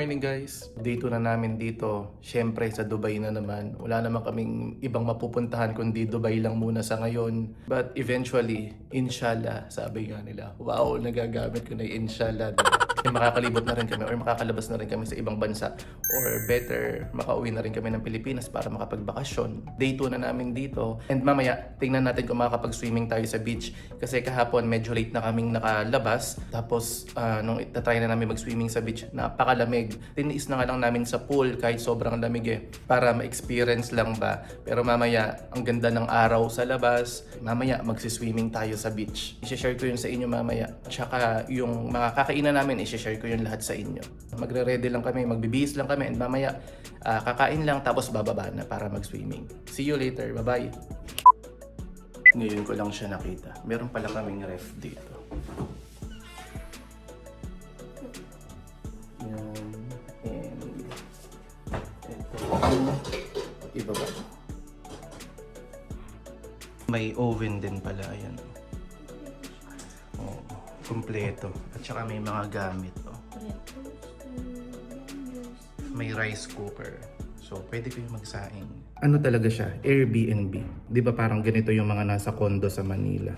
morning guys! Day 2 na namin dito. Siyempre sa Dubai na naman. Wala naman kaming ibang mapupuntahan kundi Dubai lang muna sa ngayon. But eventually, inshallah, sabi nga nila, wow, nagagamit ko na yung inshallah. Makakalibot na rin kami or makakalabas na rin kami sa ibang bansa. Or better, makauwi na rin kami ng Pilipinas para makapagbakasyon. Day 2 na namin dito. And mamaya, tingnan natin kung makakapag-swimming tayo sa beach. Kasi kahapon medyo late na kaming nakalabas. Tapos nung itatry na namin mag-swimming sa beach, napakalamig. Tiniis na nga lang namin sa pool kahit sobrang lamig para ma-experience lang ba. Pero mamaya, ang ganda ng araw sa labas. Mamaya, magsiswimming tayo sa beach. I-share ko yun sa inyo mamaya. Tsaka yung mga kakainan namin, i-share ko yun lahat sa inyo. Magre-ready lang kami, magbibihis lang kami, and mamaya kakain lang tapos bababa na para mag-swimming. See you later, bye-bye! Ngayon ko lang siya nakita. Meron pala kaming ref dito. Yan. And ito. Ibaba. May oven din pala. Ayan. Oh, kumpleto. At saka may mga gamit. Oh. May rice cooker. So, pwede kayo magsaing. Ano talaga siya? Airbnb. Di ba parang ganito yung mga nasa condo sa Manila?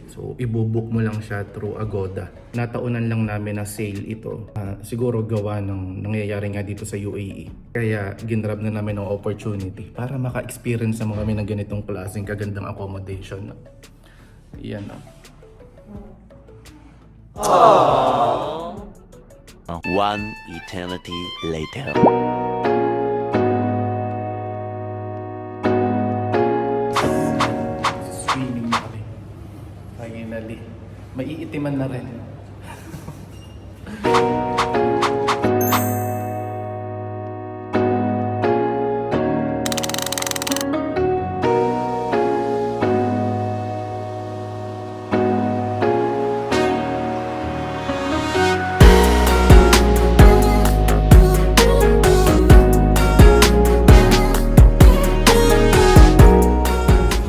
So, ibubook mo lang siya through Agoda. Nataunan lang namin na sale ito. Siguro gawa ng nangyayari nga dito sa UAE. Kaya ginrab na namin ng opportunity para maka-experience naman kami ng ganitong klaseng kagandang accommodation. Yan o. One eternity later. Swimming na kami. Finally. Maiitiman na rin.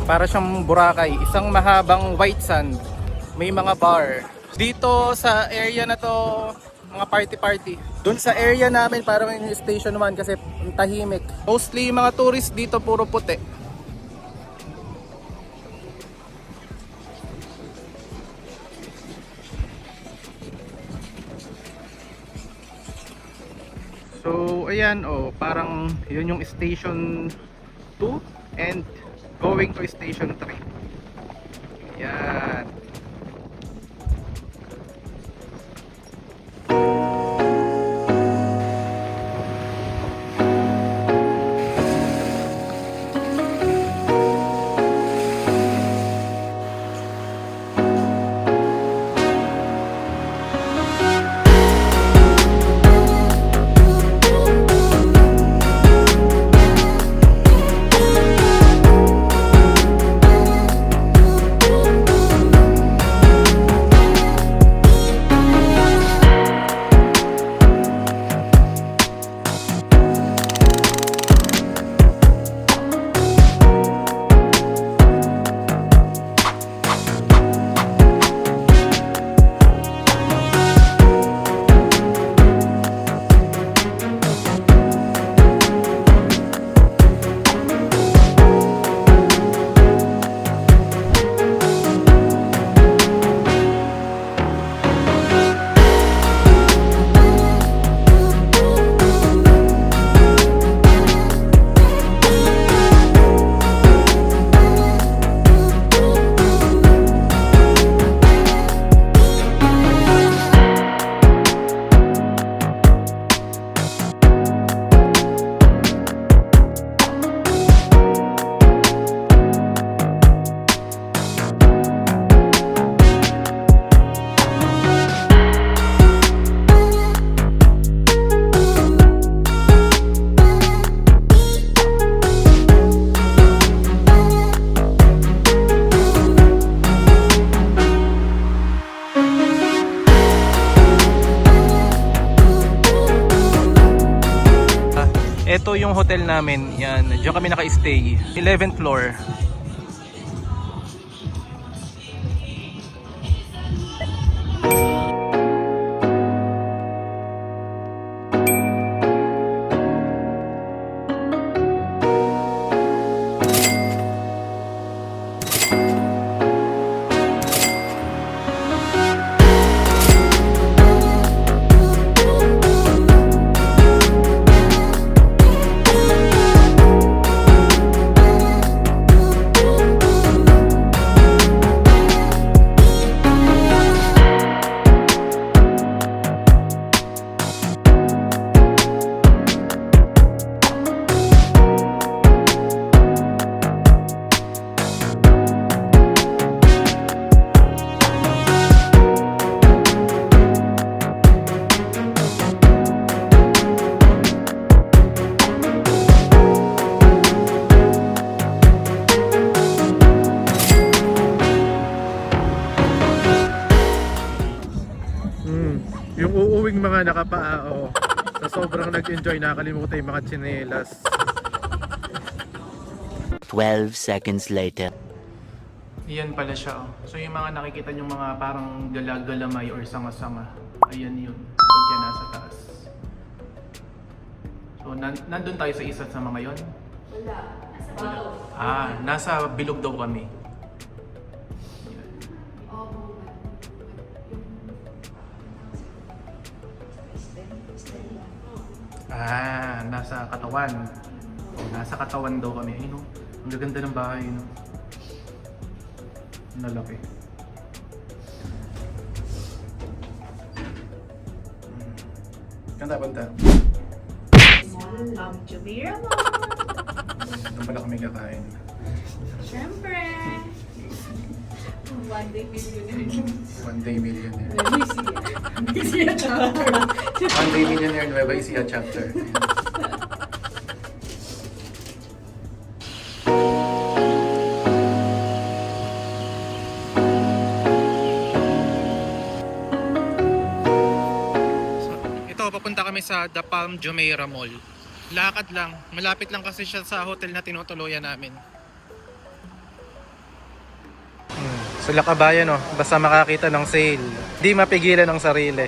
Para siyang Boracay, isang mahabang white sand, may mga bar. Dito sa area na to, mga party-party. Doon sa area namin, parang yung station 1 kasi tahimik. Mostly mga tourist dito, puro puti. So, ayan, oh, parang yun yung station 2 and going to station 3. Yan. Ito yung hotel namin. Yan, diyan kami naka-stay. 11th floor. mga nakapaa, oh. So, sobrang nag-enjoy, nakalimutan yung mga tsinelas. 12 seconds later. Iyan pala siya, oh. So yung mga nakikita yung mga parang galagalamay or sanga-sanga, ayan yun. So dyan nasa taas. So nandun tayo sa isa sa mga yon? Wala. Nasa bato. Nasa bilog daw kami. Oo. Nasa katawan. Nasa katawan daw kami. Ayun, no? Ang gaganda ng bahay, no? Nalaki. Kanta, punta. Jumeirah mo. Doon pala kami kakain. Siyempre. One day millionaire. One day millionaire. Busy at chapter. One day millionaire, Nueva Ecija chapter. Ito, papunta kami sa The Palm Jumeirah Mall. Lakad lang. Malapit lang kasi siya sa hotel na tinutuluyan namin. Sa Lakabayan, oh. Basta makakita ng sale. Di mapigilan ang sarili.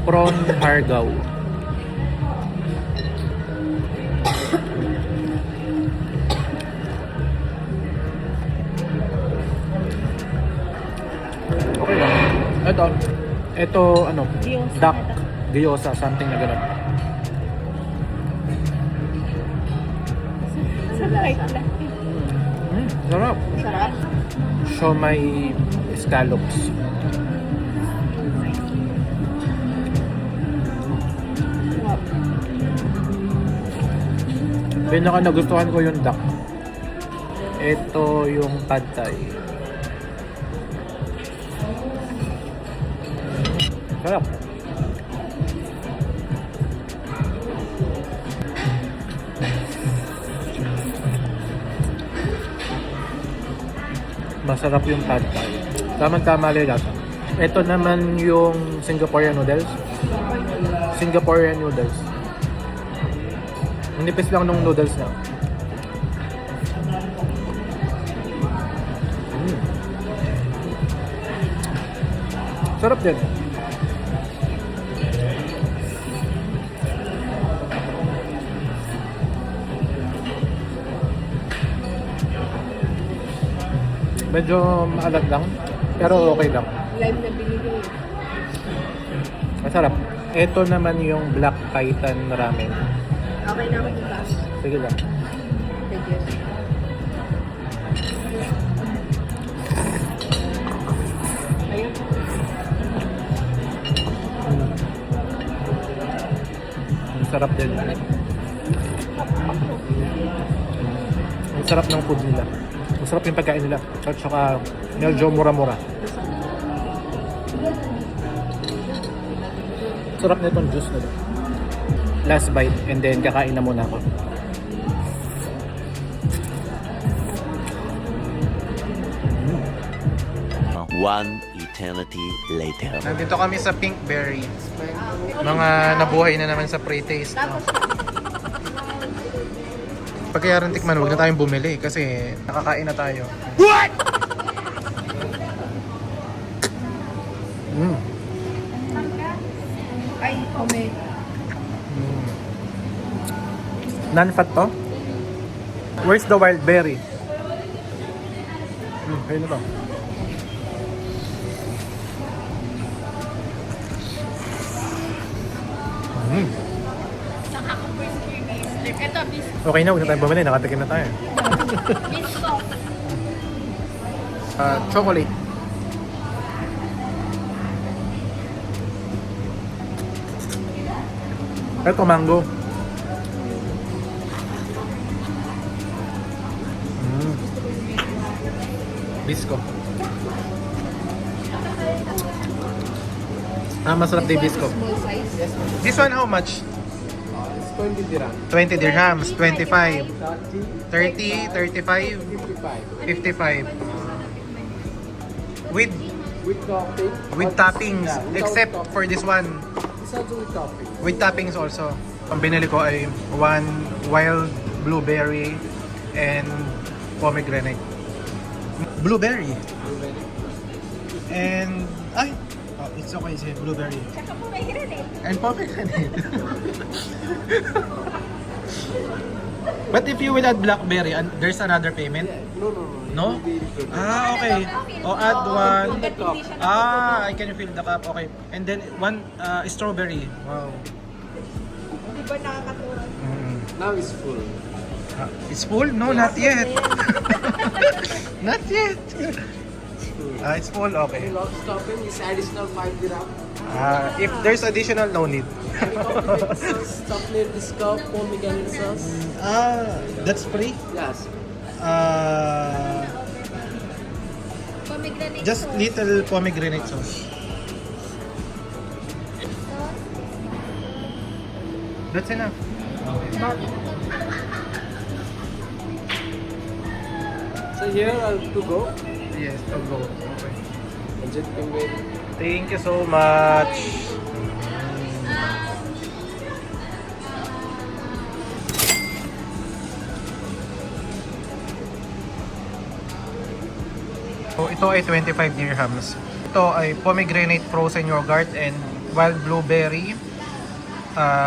Prawn Hargaw. Okay lang. Ito ano? Gyoza. Duck. Gyoza, something na gano'n. Sa light lang. Sarap. Sarap. Siomai scallops. Pinaka nagustuhan ko yung duck. Ito yung pad thai. Sarap. Masarap yung pad thai. Tama-tama lang lasa. Ito naman yung Singaporean noodles. Singaporean noodles. Ang nipis lang nung noodles na. Sarap din. Medyo maalat lang, pero okay lang. Lime na binili. Masarap. Ito naman yung Black Titan ramen. Okay na ako dito. Sige lang. Thank you. Ayun. Ang sarap din. Ang sarap ng food nila. Ang sarap yung pagkain nila. At saka medyo mura-mura. Sarap na itong juice nila. Last bite and then kakain na muna ako. One eternity later. Nandito kami sa Pinkberry. Mga nabuhay na naman sa pre-taste. Tapos, Pag kaya rin tikman, huwag na tayong bumili kasi nakakain na tayo. Mm. ay, ome. Non-fat to? Where's the wild berry? Ayun na to. Ito, Okay na, huwag na tayong bumili. Nakatikim na tayo. bisco. Chocolate. Ito, mango. Bisco. Masarap din bisco. Small size. This one, how much? It's 20 dirham. 20 dirhams, 25, 30, 30, 35, 55. 55. With With topping. with toppings, Yeah, without except topping. for this one. It's also with topping. With toppings also. Ang binili ko ay one wild blueberry and pomegranate. Blueberry. And it's okay say blueberry. Tsaka po may granite. And pomegranate. But if you will add blackberry, there's another payment? No, no, No? It will be different. Okay. O add one. Hanggat hindi siya napupuno. I can fill the cup. Okay. And then one strawberry. Wow. Di ba nakakatuwa? Now it's full. It's full? No, not yet. Not yet. It's full. Okay. Lots topping is additional 5 dirham. If there's additional, no need. Pomegranate sauce, chocolate discount, pomegranate sauce. That's free? Yes. Pomegranate Just sauce. little pomegranate sauce. That's enough. So here I'll to go. Yes, I'll go. Okay. Budget penguin. Thank you so much. So, ito ay 25 dirhams. Ito ay pomegranate frozen yogurt and wild blueberry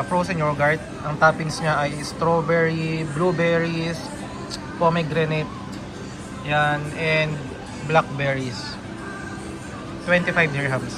frozen yogurt. Ang toppings niya ay strawberry, blueberries, pomegranate, yan, and blackberries. 25 dirhams.